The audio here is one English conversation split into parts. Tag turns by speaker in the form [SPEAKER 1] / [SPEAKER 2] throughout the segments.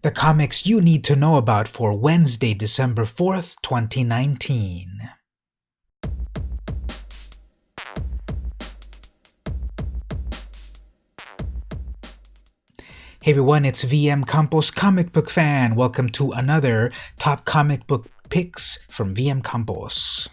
[SPEAKER 1] The comics you need to know about for Wednesday, December 4th, 2019. Hey everyone, it's VM Campos, comic book fan. Welcome to another top comic book picks from VM Campos.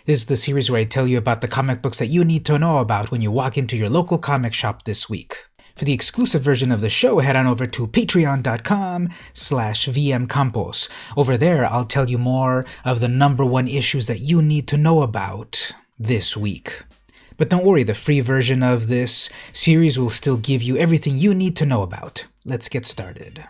[SPEAKER 1] This is the series where I tell you about the comic books that you need to know about when you walk into your local comic shop this week. For the exclusive version of the show, head on over to patreon.com/vmcampos. Over there, I'll tell you more of the #1 issues that you need to know about this week. But don't worry, the free version of this series will still give you everything you need to know about. Let's get started.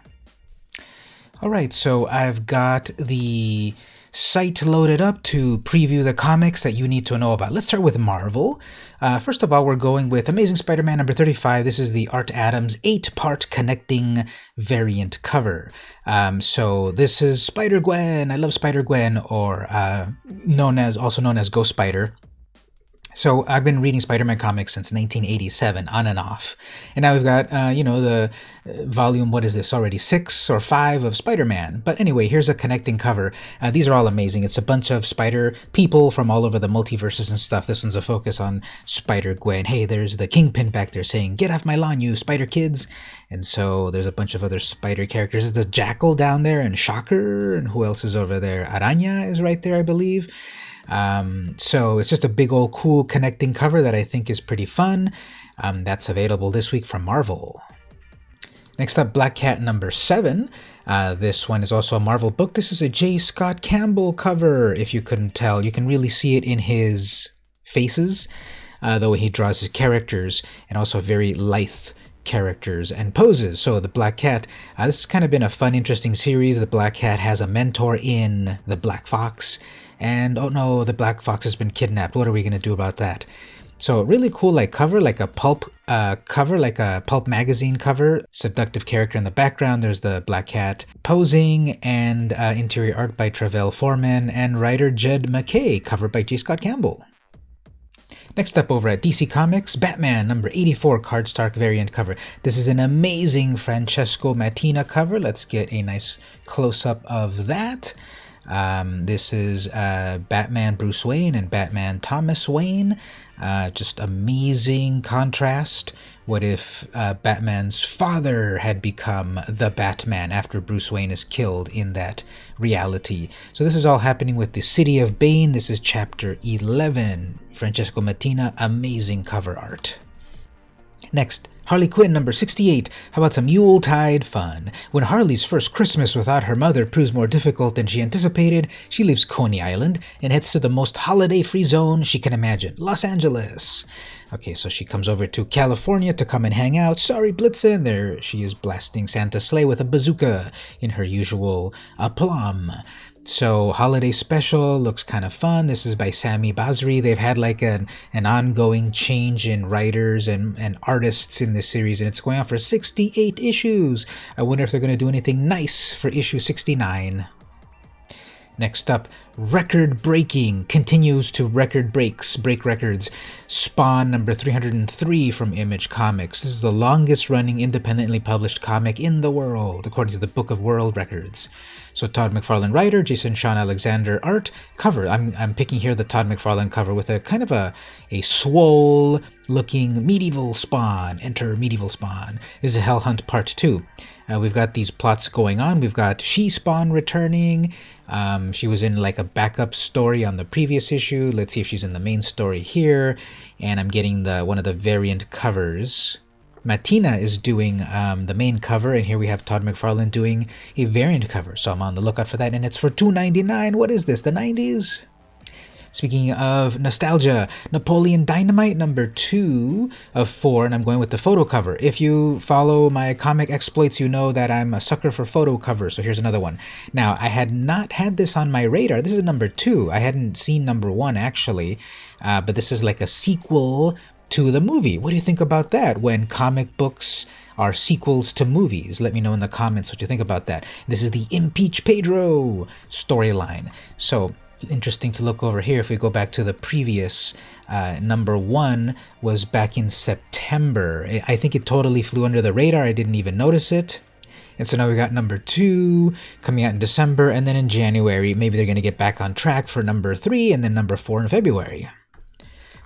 [SPEAKER 1] Alright, so I've got the site loaded up to preview the comics that you need to know about. Let's start with Marvel. First of all, we're going with Amazing Spider-Man number 35. This is the Art Adams 8-part connecting variant cover. So this is Spider-Gwen. I love Spider-Gwen, or also known as Ghost Spider. So I've been reading Spider-Man comics since 1987, on and off. And now we've got, the volume, what is this, already 6 or 5 of Spider-Man. But anyway, here's a connecting cover. These are all amazing. It's a bunch of spider people from all over the multiverses and stuff. This one's a focus on Spider-Gwen. Hey, there's the Kingpin back there saying, "Get off my lawn, you spider kids." And so there's a bunch of other spider characters. There's the Jackal down there, and Shocker, and who else is over there? Araña is right there, I believe. So it's just a big old cool connecting cover that I think is pretty fun. That's available this week from Marvel. Next up, Black Cat number 7. This one is also a Marvel book. This is a J. Scott Campbell cover, if you couldn't tell. You can really see it in his faces, the way he draws his characters, and also very lithe characters and poses. So the Black Cat, this has kind of been a fun, interesting series. The Black Cat has a mentor in the Black Fox, and oh no, the Black Fox has been kidnapped. What are we going to do about that? So really cool, cover, like a pulp cover, like a pulp magazine cover. Seductive character in the background. There's the Black Cat posing, and interior art by Travell Foreman and writer Jed MacKay, cover by J. Scott Campbell. Next up, over at DC Comics, Batman number 84 cardstock variant cover. This is an amazing Francesco Mattina cover. Let's get a nice close-up of that. This is Batman Bruce Wayne and Batman Thomas Wayne. Just amazing contrast. What if Batman's father had become the Batman after Bruce Wayne is killed in that reality? So this is all happening with the City of Bane. This is chapter 11. Francesco Mattina, amazing cover art. Next, Harley Quinn number 68. How about some Yuletide fun? When Harley's first Christmas without her mother proves more difficult than she anticipated, she leaves Coney Island and heads to the most holiday-free zone she can imagine, Los Angeles. Okay, so she comes over to California to come and hang out. Sorry, Blitzen. There she is blasting Santa's sleigh with a bazooka in her usual aplomb. So holiday special looks kind of fun. This is by Sami Basri. They've had an ongoing change in writers and artists in this series, and it's going on for 68 issues. I wonder if they're going to do anything nice for issue 69. Next up, Record Breaking continues to break records. Spawn number 303 from Image Comics. This is the longest running independently published comic in the world, according to the Book of World Records. So Todd McFarlane writer, Jason Sean Alexander art, cover. I'm picking here the Todd McFarlane cover with a kind of a swole looking medieval Spawn. Enter medieval Spawn. This is Hell Hunt Part 2. We've got these plots going on. We've got She-Spawn returning. She was in a backup story on the previous issue. Let's see if she's in the main story here. And I'm getting one of the variant covers. Mattina is doing the main cover, and here we have Todd McFarlane doing a variant cover. So I'm on the lookout for that, and it's for $2.99. What is this, the 90s? Speaking of nostalgia, Napoleon Dynamite number 2 of 4, and I'm going with the photo cover. If you follow my comic exploits, you know that I'm a sucker for photo covers, so here's another one. Now, I had not had this on my radar. This is number 2. I hadn't seen number 1, actually, but this is like a sequel to the movie. What do you think about that? When comic books are sequels to movies. Let me know in the comments what you think about that. This is the Impeach Pedro storyline. So interesting to look over here. If we go back to the previous number 1 was back in September. I think it totally flew under the radar. I didn't even notice it. And so now we got number 2 coming out in December, and then in January, maybe they're going to get back on track for number 3 and then number 4 in February.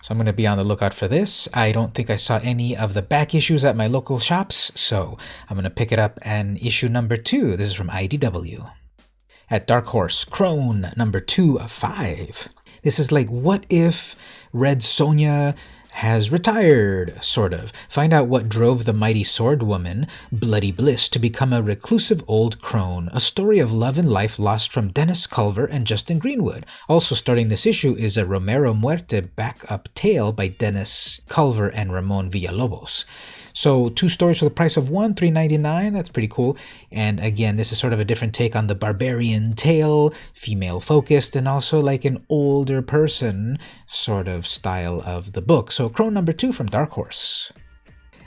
[SPEAKER 1] So I'm going to be on the lookout for this. I don't think I saw any of the back issues at my local shops, so I'm going to pick it up and issue number 2. This is from IDW. At Dark Horse, Crone, number 2 of 5. This is like, what if Red Sonja has retired, sort of. Find out what drove the mighty sword woman, Bloody Bliss, to become a reclusive old crone. A story of love and life lost from Dennis Culver and Justin Greenwood. Also starting this issue is a Romero Muerte backup tale by Dennis Culver and Ramon Villalobos. So 2 stories for the price of 1, $3.99. That's pretty cool. And again, this is sort of a different take on the barbarian tale, female focused, and also like an older person sort of style of the book. So Crone number 2 from Dark Horse.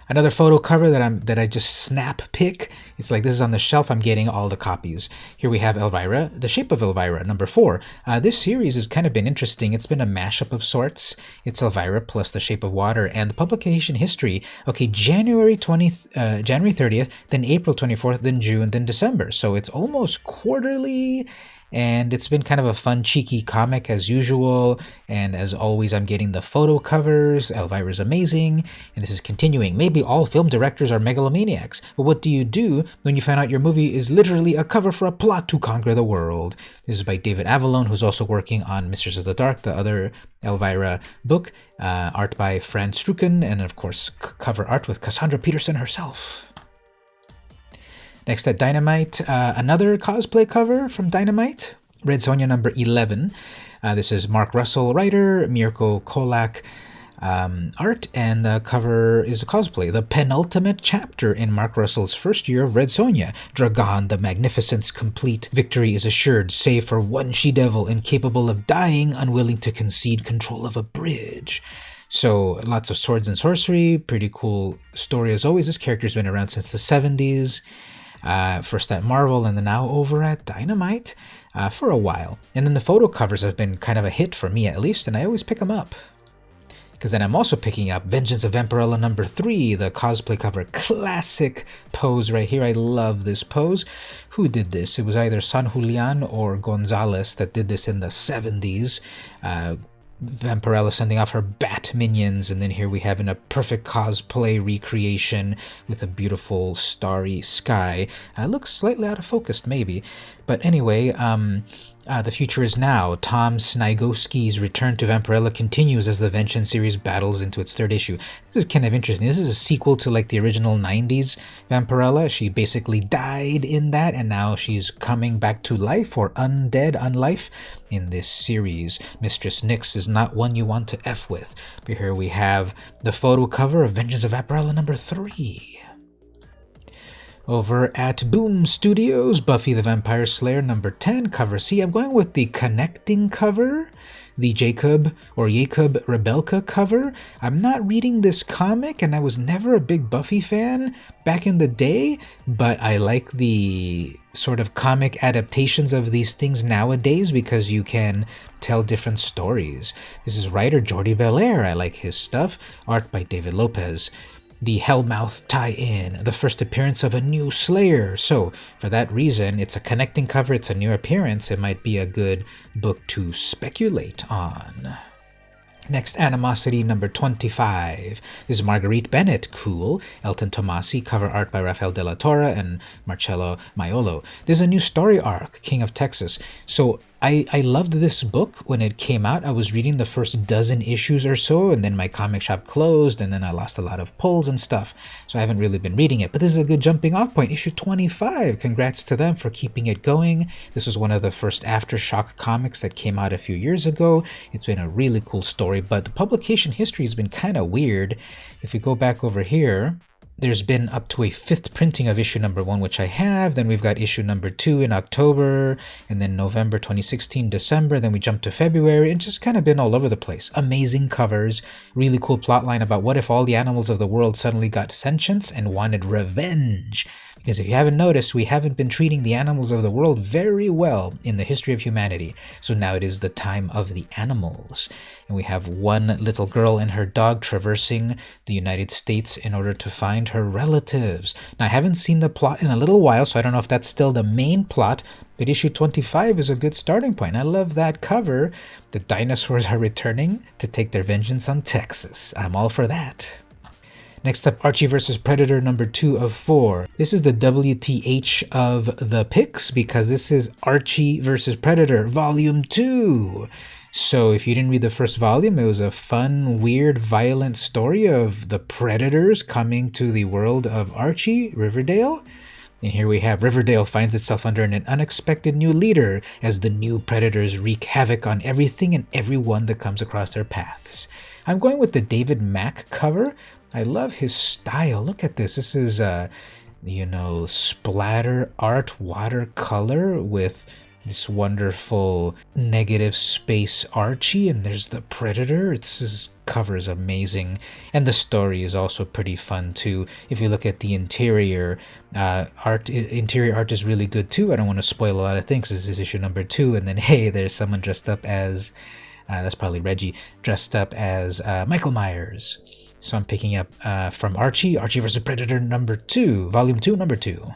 [SPEAKER 1] Another photo cover that I just snap pick. It's like this is on the shelf. I'm getting all the copies. Here we have Elvira, The Shape of Elvira, number 4. This series has kind of been interesting. It's been a mashup of sorts. It's Elvira plus The Shape of Water, and the publication history. Okay, January 30th, then April 24th, then June, then December. So it's almost quarterly. And it's been kind of a fun, cheeky comic as usual. And as always, I'm getting the photo covers. Elvira's amazing. And this is continuing. Maybe all film directors are megalomaniacs. But what do you do when you find out your movie is literally a cover for a plot to conquer the world? This is by David Avalone, who's also working on Mistress of the Dark, the other Elvira book. Art by Fran Strucken. And of course, cover art with Cassandra Peterson herself. Next at Dynamite, another cosplay cover from Dynamite, Red Sonja number 11. This is Mark Russell, writer, Mirko Kolak, art, and the cover is a cosplay. The penultimate chapter in Mark Russell's first year of Red Sonja. Dragon the Magnificent's complete victory is assured, save for one she-devil incapable of dying, unwilling to concede control of a bridge. So lots of swords and sorcery, pretty cool story as always. This character's been around since the 70s. First at Marvel and then now over at Dynamite for a while. And then the photo covers have been kind of a hit for me at least, and I always pick them up. Because then I'm also picking up Vengeance of Vampirella number 3, the cosplay cover. Classic pose right here. I love this pose. Who did this? It was either San Julian or Gonzalez that did this in the 70s. Vampirella sending off her bat minions, and then here we have in a perfect cosplay recreation with a beautiful starry sky. Looks slightly out of focus maybe, but anyway, the future is now. Tom Snigowski's return to Vampirella continues as the Vengeance series battles into its 3rd issue. This is kind of interesting. This is a sequel to like the original 90s Vampirella. She basically died in that, and now she's coming back to life, or undead, unlife, in this series. Mistress Nyx is not one you want to F with. But here we have the photo cover of Vengeance of Vampirella number 3. Over at Boom Studios, Buffy the Vampire Slayer number 10, cover C. I'm going with the connecting cover, the Jacob Rebelka cover. I'm not reading this comic, and I was never a big Buffy fan back in the day, but I like the sort of comic adaptations of these things nowadays because you can tell different stories. This is writer Jordi Belair. I like his stuff. Art by David Lopez. The Hellmouth tie-in, the first appearance of a new Slayer. So, for that reason, it's a connecting cover, it's a new appearance, it might be a good book to speculate on. Next, Animosity number 25. This is Marguerite Bennett, cool. Elton Tomasi, cover art by Rafael de la Torre and Marcello Maiolo. There's a new story arc, King of Texas. So I loved this book when it came out. I was reading the first dozen issues or so, and then my comic shop closed, and then I lost a lot of pulls and stuff. So I haven't really been reading it. But this is a good jumping off point. Issue 25. Congrats to them for keeping it going. This was one of the first Aftershock comics that came out a few years ago. It's been a really cool story, but the publication history has been kind of weird. If we go back over here, there's been up to a 5th printing of issue number 1, which I have. Then we've got issue number 2 in October, and then November 2016, December. Then we jump to February, and just kind of been all over the place. Amazing covers, really cool plotline about what if all the animals of the world suddenly got sentience and wanted revenge. Because if you haven't noticed, we haven't been treating the animals of the world very well in the history of humanity. So now it is the time of the animals. And we have one little girl and her dog traversing the United States in order to find her relatives. Now, I haven't seen the plot in a little while, so I don't know if that's still the main plot, but issue 25 is a good starting point. I love that cover. The dinosaurs are returning to take their vengeance on Texas. I'm all for that. Next up, Archie vs. Predator number 2 of 4. This is the WTH of the picks because this is Archie vs. Predator Volume 2. So if you didn't read the first volume, it was a fun, weird, violent story of the predators coming to the world of Archie, Riverdale. And here we have Riverdale finds itself under an unexpected new leader as the new predators wreak havoc on everything and everyone that comes across their paths. I'm going with the David Mack cover. I love his style. Look at this. This is, splatter art watercolor with this wonderful negative space Archie, and there's the Predator. His cover is amazing, and the story is also pretty fun too. If you look at the interior art is really good too. I don't want to spoil a lot of things. This is issue number 2, and then hey, there's someone dressed up as that's probably Reggie, dressed up as Michael Myers. So I'm picking up from Archie vs. Predator number 2, volume 2, number 2.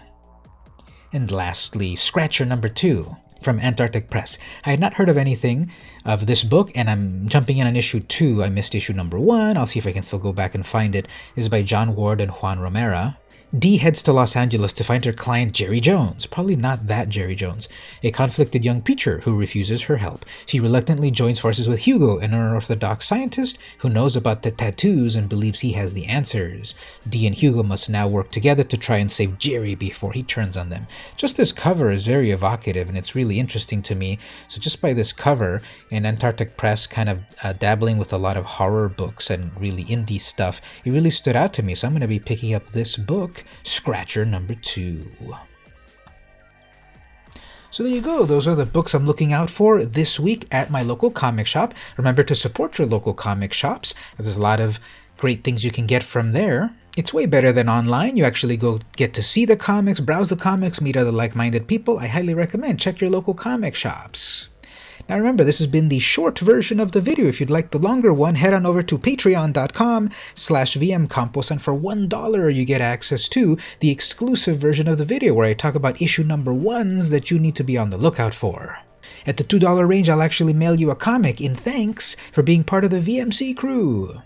[SPEAKER 1] And lastly, Scratcher number 2 from Antarctic Press. I had not heard of anything of this book, and I'm jumping in on issue 2. I missed issue number 1. I'll see if I can still go back and find it. This is by John Ward and Juan Romera. Dee heads to Los Angeles to find her client Jerry Jones, probably not that Jerry Jones, a conflicted young preacher who refuses her help. She reluctantly joins forces with Hugo, an unorthodox scientist who knows about the tattoos and believes he has the answers. Dee and Hugo must now work together to try and save Jerry before he turns on them. Just this cover is very evocative and it's really interesting to me. So just by this cover, and Antarctic Press kind of dabbling with a lot of horror books and really indie stuff, it really stood out to me. So I'm going to be picking up this book, Scratcher number 2. So there you go. Those are the books I'm looking out for this week at my local comic shop. Remember to support your local comic shops, as there's a lot of great things you can get from there. It's way better than online. You actually go get to see the comics, browse the comics, meet other like-minded people. I highly recommend. Check your local comic shops. Now remember, this has been the short version of the video. If you'd like the longer one, head on over to patreon.com/vmcampos, and for $1 you get access to the exclusive version of the video where I talk about issue number 1s that you need to be on the lookout for. At the $2 range, I'll actually mail you a comic in thanks for being part of the VMC crew.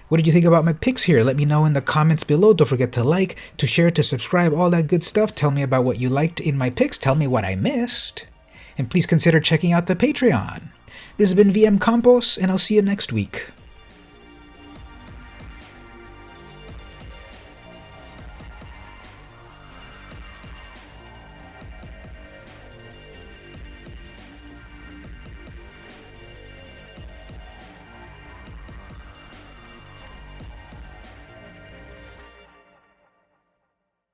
[SPEAKER 1] What did you think about my picks here? Let me know in the comments below. Don't forget to like, to share, to subscribe, all that good stuff. Tell me about what you liked in my picks. Tell me what I missed. And please consider checking out the Patreon. This has been VM Campos, and I'll see you next week.